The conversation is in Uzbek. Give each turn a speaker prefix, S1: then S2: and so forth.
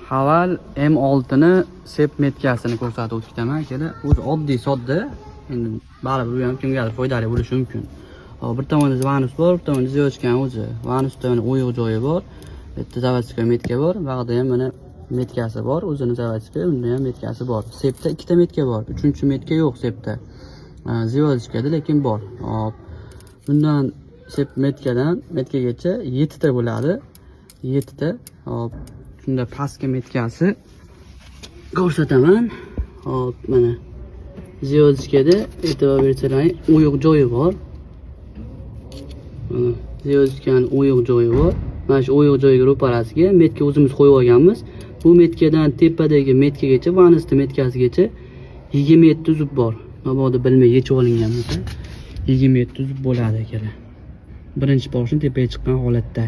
S1: Haval M6 ni sep metkasini ko'rsatib o'tibman akalar. O'zi oddiy sodda. Endi baribir bu ham kimgadir foydali bo'lishi mumkin. Bir tomonda vanus bor, bir tomonda zyochkan o'zi. Vanusda mana o'yiq joyi bor. Bitta zavodska metka bor, vaqtda ham mana metkasi bor, o'zini zavodska, unda ham metkasi bor. Sepda ikkita metka bor, uchinchi metka yo'q sepda. Zyochkada lekin bor. Hop. Bundan sep metkadan metkagacha 7 ta bo'ladi. 7 ta. Hop. Shunda pastki metkasi ko'rsataman. Hop, mana zyochkada e'tibor bersalaring, o'yiq joyi bor. Zyochkaning o'yiq joyi bor. Mana shu o'yiq joyiga ro'parasiga metka o'zimiz qo'yib olganmiz. Bu metkadan tepadagi metkagacha, vanusning metkasigacha 27 zub bor. Mabodo bilmay yechib olingan bo'lsa 27 zub bo'ladi akalar. Birinchi boshni tepaga chiqqan holatda.